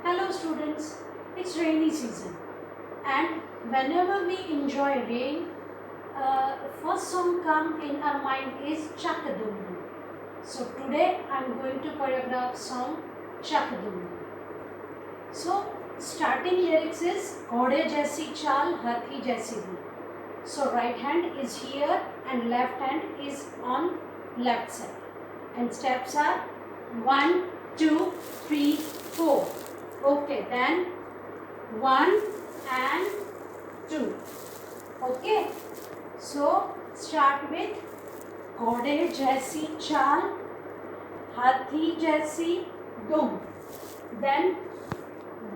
Hello students, it's rainy season and whenever we enjoy rain, first song come in our mind is Chakadum. So today I am going to choreograph song Chakadum. So starting lyrics is घोड़े जैसी चाल हाथी जैसी धूप. So right hand is here and left hand is on left side and steps are 1, 2, 3, 4. Okay, then 1 and 2. Okay, so start with घोड़े जैसी चाल हाथी जैसी दुम. Then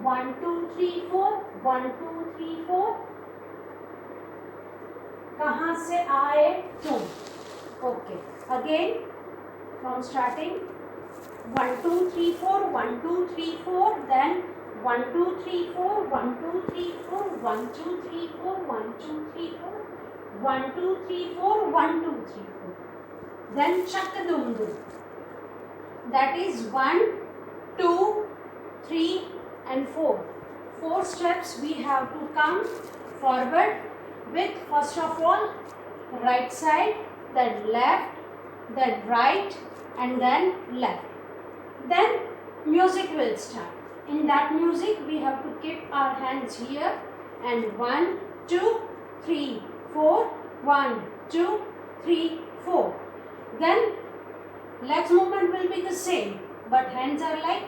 1, 2, 3, 4. 1, 2, 3, 4. कहाँ से आए तुम. Okay, again from starting 1, 2, 3, 4. 1, 2, 3, 4. Then 1, 2, 3, 4. 1, 2, 3, 4. 1, 2, 3, 4. 1, 2, 3, 4. 1, 2, 3, 4. 1, 2, 3, 4. Then Chakadumdum. That is 1, 2, 3 and 4. 4 steps we have to come forward with first of all right side, then left, then right and then left. Then music will start. In that music we have to keep our hands here and 1, 2, 3, 4. 1, 2, 3, 4. Then legs movement will be the same, but hands are like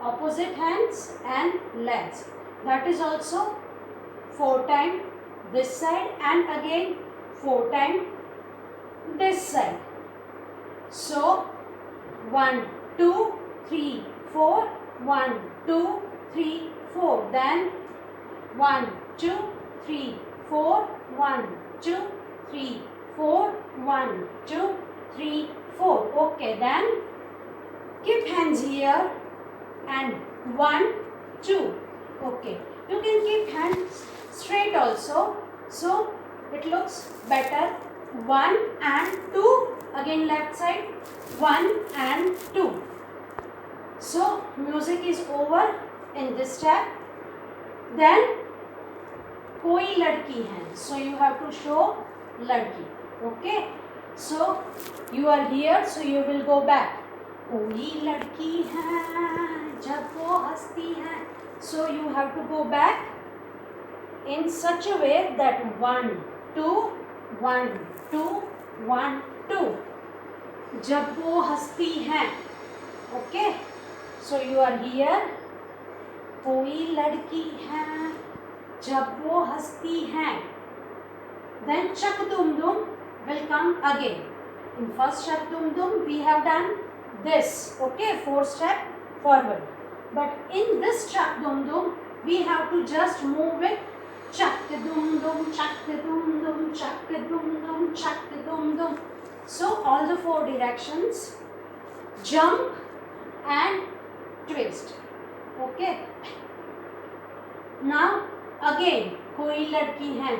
opposite hands and legs. That is also 4 times this side and again 4 times this side. So 1, 2, 3, 4. 1, 2, 3, 4. Then 1, 2, 3, 4. 1, 2, 3, 4. 1, 2, 3, 4. Okay, then keep hands here and 1, 2. Okay, you can keep hands straight also, so it looks better. 1 and 2. Again left side 1 and 2. So music is over in this step. Then कोई लड़की है, so you have to show लड़की. Okay, so you are here, so you will go back. कोई लड़की है जब वो हंसती है. So you have to go back in such a way that 1, 2, 1, 2, 1, 2. जब वो हंसती है. Okay, so you are here. कोई लड़की है जब वो हंसती है. Then Chakadumdum will come again. In first Chakadumdum we have done this. Okay, 4 step forward. But in this Chakadumdum we have to just move it. Chakadumdum, Chakadumdum, Chakadumdum, Chakadumdum. So all the 4 directions, jump and twist. Okay. Now again कोई लड़की है.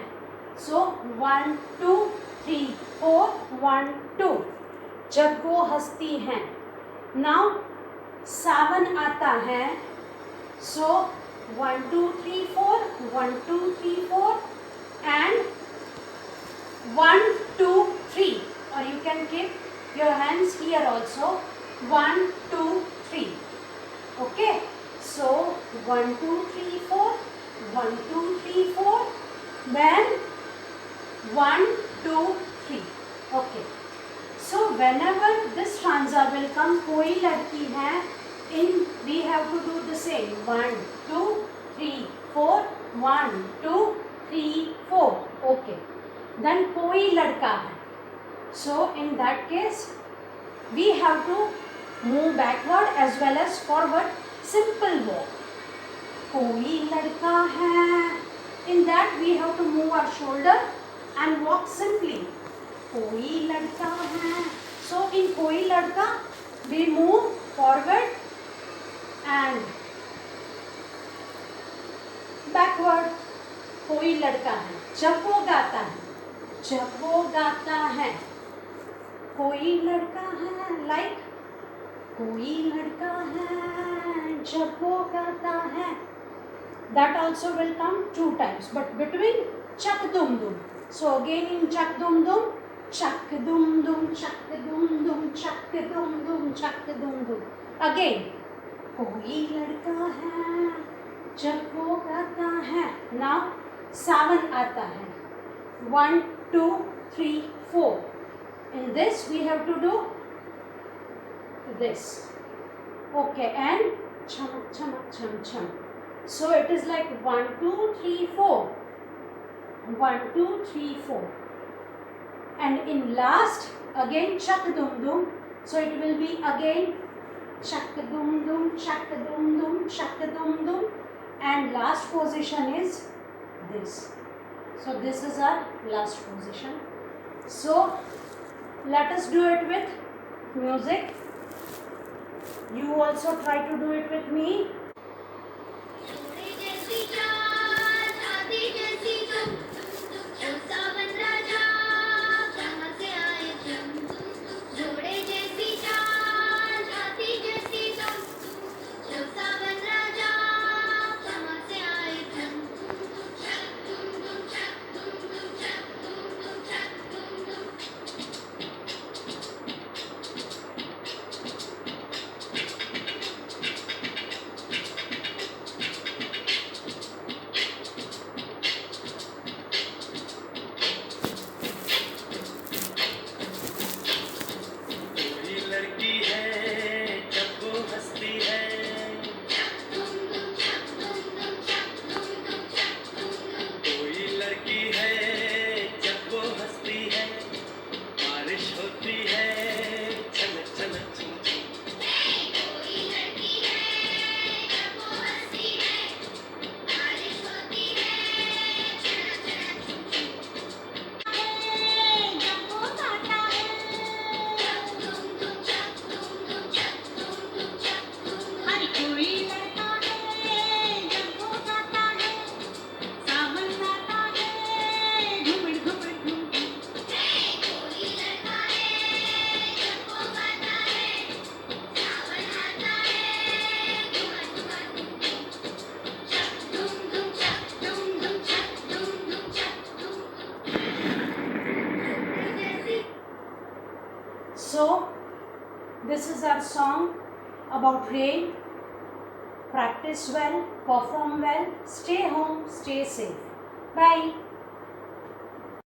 So 1, 2, 3, 4. 1, 2. जब वो हंसती है. Now सावन आता है. So 1, 2, 3, 4. 1, 2, 3, 4 and 1, 2, 3. Or you can keep your hands here also. 1, 2, 3. Okay. So 1, 2, 3, 4. 1, 2, 3, 4. Then 1, 2, 3. Okay. So whenever this stanza will come, कोई लड़की है, in we have to do the same. 1, 2, 3, 4. 1, 2, 3, 4. Okay. Then कोई लड़का है. So in that case, we have to move backward as well as forward. Simple walk. कोई लड़का है. In that we have to move our shoulder and walk simply. कोई लड़का है. So in कोई लड़का we move forward and backward. कोई लड़का है. जब वो गाता है. जब वो गाता है. कोई लड़का है. Like कोई लड़का है जब वो गाता है. That also will come 2 times, but between chak dum dum. So again in chak dum dum, chak dum dum, chak dum dum, chak dum dum, chak dum dum. Again, कोई लड़का है जब वो गाता है. Now सावन आता है. 1, 2, 3, 4. In this we have to do this. Okay, and cham cham cham cham. So it is like 1, 2, 3, 4. 1, 2, 3, 4. And in last, again chak dum dum. So it will be again chak dum dum, chak dum dum, chak dum dum. And last position is this. So this is our last position. So let us do it with music. You also try to do it with me. So this is our song about rain. Practice well, perform well, stay home, stay safe. Bye.